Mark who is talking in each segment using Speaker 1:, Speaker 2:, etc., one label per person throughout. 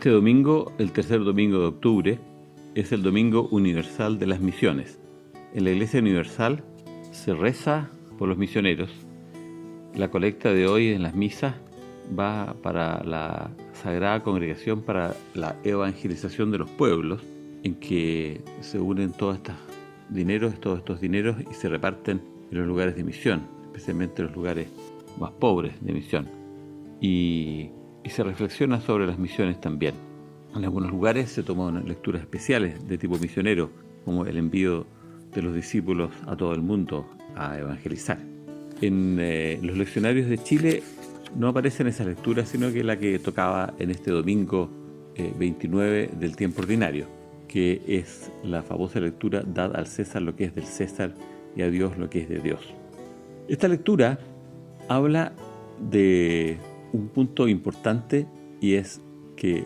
Speaker 1: Este domingo, el tercer domingo de octubre, es el Domingo Universal de las Misiones. En la Iglesia Universal se reza por los misioneros. La colecta de hoy en las misas va para la Sagrada Congregación para la Evangelización de los Pueblos, en que se unen todos estos dineros y se reparten en los lugares de misión, especialmente en los lugares más pobres de misión. Y se reflexiona sobre las misiones también. En algunos lugares se toman lecturas especiales de tipo misionero, como el envío de los discípulos a todo el mundo a evangelizar. En los leccionarios de Chile no aparecen esas lecturas, sino que la que tocaba en este domingo 29 del tiempo ordinario, que es la famosa lectura: dad al César lo que es del César y a Dios lo que es de Dios. Esta lectura habla de un punto importante, y es que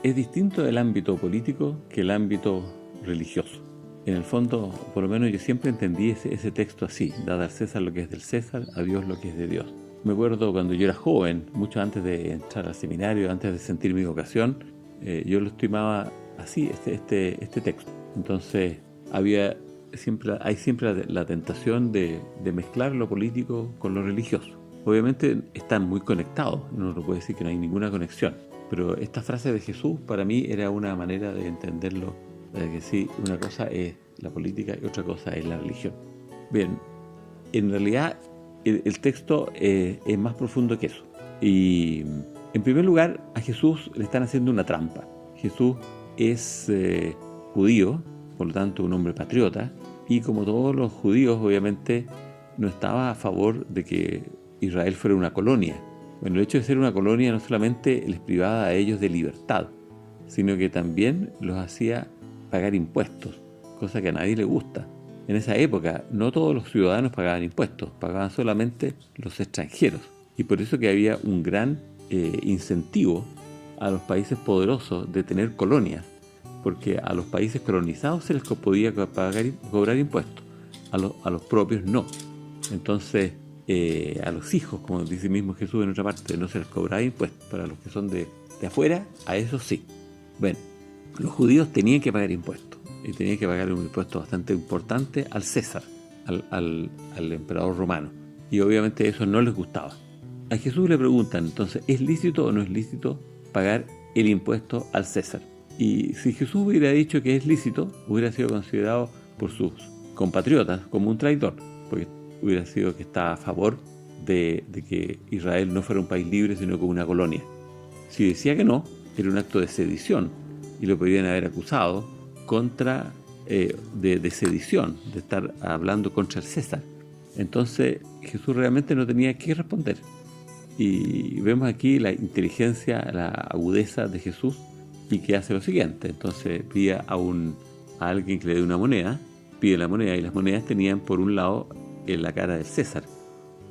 Speaker 1: es distinto del ámbito político que el ámbito religioso. En el fondo, por lo menos yo siempre entendí ese texto así: dad al César lo que es del César, a Dios lo que es de Dios. Me acuerdo cuando yo era joven, mucho antes de entrar al seminario, antes de sentir mi vocación, yo lo estimaba así, este texto. Entonces hay siempre la tentación de mezclar lo político con lo religioso. Obviamente están muy conectados, no lo puede decir que no hay ninguna conexión, pero esta frase de Jesús para mí era una manera de entenderlo, de que sí, una cosa es la política y otra cosa es la religión. Bien, en realidad el texto es más profundo que eso. Y en primer lugar, a Jesús le están haciendo una trampa. Jesús es judío, por lo tanto un hombre patriota, y como todos los judíos obviamente no estaba a favor de que Israel fuera una colonia. Bueno, el hecho de ser una colonia no solamente les privaba a ellos de libertad, sino que también los hacía pagar impuestos, cosa que a nadie le gusta. En esa época no todos los ciudadanos pagaban impuestos, pagaban solamente los extranjeros. Y por eso que había un gran incentivo a los países poderosos de tener colonias, porque a los países colonizados se les podía cobrar impuestos, a los propios no. Entonces, a los hijos, como dice mismo Jesús en otra parte, no se les cobraba impuestos. Para los que son de afuera, a eso sí. Bueno, los judíos tenían que pagar impuestos, y tenían que pagar un impuesto bastante importante al César, al emperador romano, y obviamente eso no les gustaba. A Jesús le preguntan entonces, ¿es lícito o no es lícito pagar el impuesto al César? Y si Jesús hubiera dicho que es lícito, hubiera sido considerado por sus compatriotas como un traidor, porque hubiera sido que estaba a favor de que Israel no fuera un país libre, sino como una colonia. Si decía que no, era un acto de sedición, y lo podrían haber acusado de sedición, de estar hablando contra el César. Entonces Jesús realmente no tenía que responder. Y vemos aquí la inteligencia, la agudeza de Jesús, y que hace lo siguiente. Entonces pide a alguien que le dé una moneda, pide la moneda, y las monedas tenían por un lado en la cara del César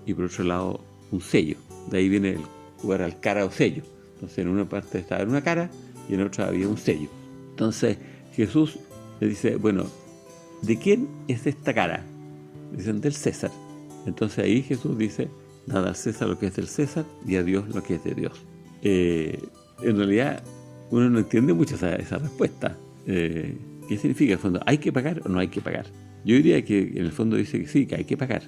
Speaker 1: y por otro lado un sello. De ahí viene el jugar al cara o sello. Entonces en una parte estaba en una cara y en otra había un sello. Entonces Jesús le dice, bueno, ¿de quién es esta cara? Dicen, del César. Entonces ahí Jesús dice, dad al César lo que es del César y a Dios lo que es de Dios. En realidad uno no entiende mucho esa respuesta. ¿Qué significa en el fondo? ¿Hay que pagar o no hay que pagar? Yo diría que en el fondo dice que sí, que hay que pagar.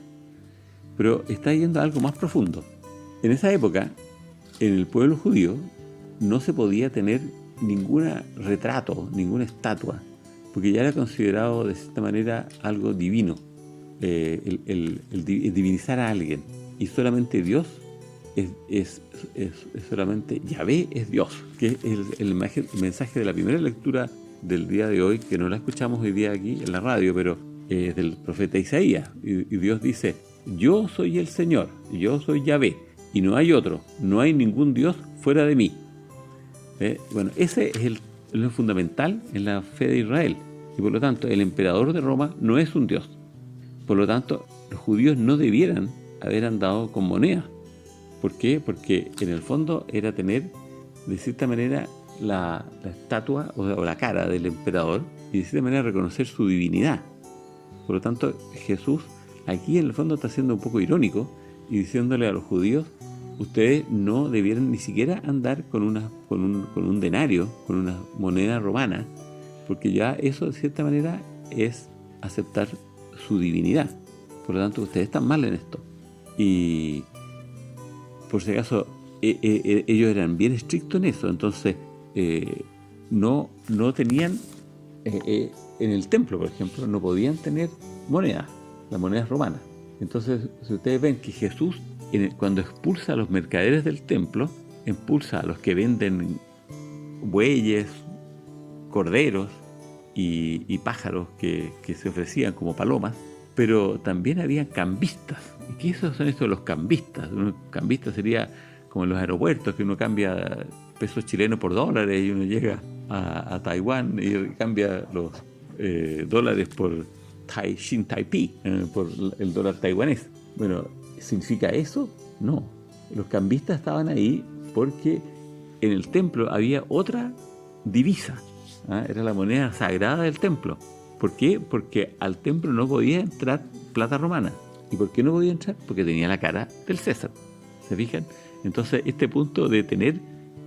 Speaker 1: Pero está yendo a algo más profundo. En esa época, en el pueblo judío, no se podía tener ningún retrato, ninguna estatua, porque ya era considerado de cierta manera algo divino, el divinizar a alguien. Y solamente Dios es solamente Yahvé es Dios, que es el mensaje de la primera lectura del día de hoy, que no la escuchamos hoy día aquí en la radio, pero del profeta Isaías. Y Dios dice, yo soy el Señor, yo soy Yahvé, y no hay otro, no hay ningún Dios fuera de mí. Bueno, ese es lo fundamental en la fe de Israel, y por lo tanto el emperador de Roma no es un Dios. Por lo tanto, los judíos no debieran haber andado con monedas. ¿Por qué? Porque en el fondo era tener de cierta manera la estatua o la cara del emperador, y de cierta manera reconocer su divinidad. Por lo tanto, Jesús aquí en el fondo está siendo un poco irónico y diciéndole a los judíos ustedes no debieran ni siquiera andar con un denario, con una moneda romana, porque ya eso de cierta manera es aceptar su divinidad. Por lo tanto, ustedes están mal en esto. Y por si acaso, ellos eran bien estrictos en eso. Entonces, no tenían, en el templo, por ejemplo, no podían tener monedas, las monedas romanas. Entonces, si ustedes ven que Jesús, cuando expulsa a los mercaderes del templo, expulsa a los que venden bueyes, corderos y pájaros que se ofrecían como palomas, pero también había cambistas. ¿Y qué son estos los cambistas? Un cambista sería como en los aeropuertos, que uno cambia pesos chilenos por dólares y uno llega a Taiwán y cambia los dólares por Xin Taipei, por el dólar taiwanés. Bueno, ¿significa eso? No. Los cambistas estaban ahí porque en el templo había otra divisa. Era la moneda sagrada del templo. ¿Por qué? Porque al templo no podía entrar plata romana. ¿Y por qué no podía entrar? Porque tenía la cara del César. ¿Se fijan? Entonces, este punto de tener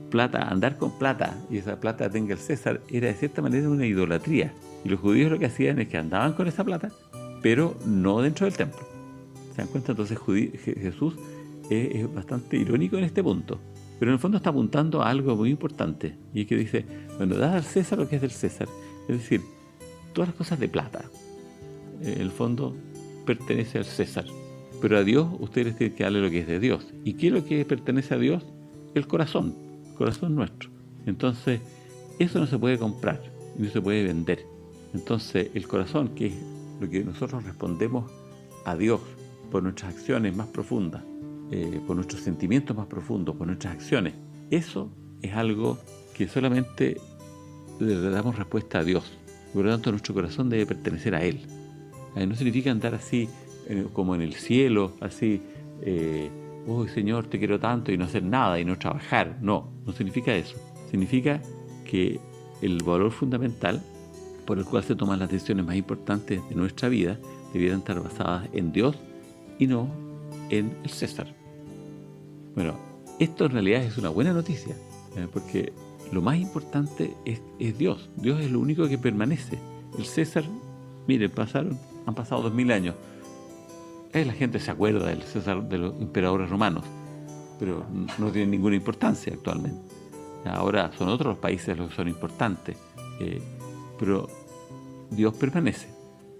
Speaker 1: plata, andar con plata, y esa plata tenga el César, era de cierta manera una idolatría. Y los judíos lo que hacían es que andaban con esa plata, pero no dentro del templo. ¿Se dan cuenta? Entonces Jesús es bastante irónico en este punto. Pero en el fondo está apuntando a algo muy importante. Y es que dice, bueno, dad al César lo que es del César. Es decir, todas las cosas de plata, en el fondo, pertenece al César. Pero a Dios ustedes tienen que darle lo que es de Dios. ¿Y qué es lo que pertenece a Dios? El corazón nuestro. Entonces, eso no se puede comprar, no se puede vender. Entonces, el corazón, que es lo que nosotros respondemos a Dios por nuestras acciones más profundas, por nuestros sentimientos más profundos, por nuestras acciones, eso es algo que solamente le damos respuesta a Dios. Por lo tanto, nuestro corazón debe pertenecer a Él. No significa andar así como en el cielo, así, Señor, te quiero tanto, y no hacer nada y no trabajar. No significa eso. Significa que el valor fundamental por el cual se toman las decisiones más importantes de nuestra vida debieran estar basadas en Dios y no en el César. Bueno, esto en realidad es una buena noticia, porque lo más importante es Dios. Dios es lo único que permanece. El César, miren, han pasado 2000 años. La gente se acuerda del César, de los emperadores romanos, pero no tiene ninguna importancia actualmente. Ahora son otros los países los que son importantes, pero Dios permanece.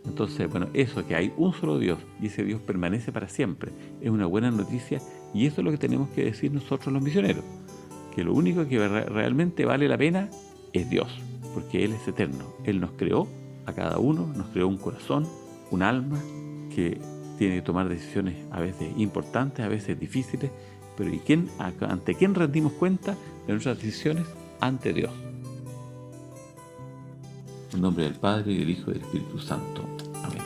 Speaker 1: Entonces, bueno, eso, que hay un solo Dios y ese Dios permanece para siempre, es una buena noticia, y eso es lo que tenemos que decir nosotros los misioneros, que lo único que realmente vale la pena es Dios, porque Él es eterno. Él nos creó a cada uno, nos creó un corazón, un alma que tiene que tomar decisiones a veces importantes, a veces difíciles, pero ¿ante quién rendimos cuenta de nuestras decisiones? Ante Dios. En nombre del Padre, y del Hijo, y del Espíritu Santo. Amén.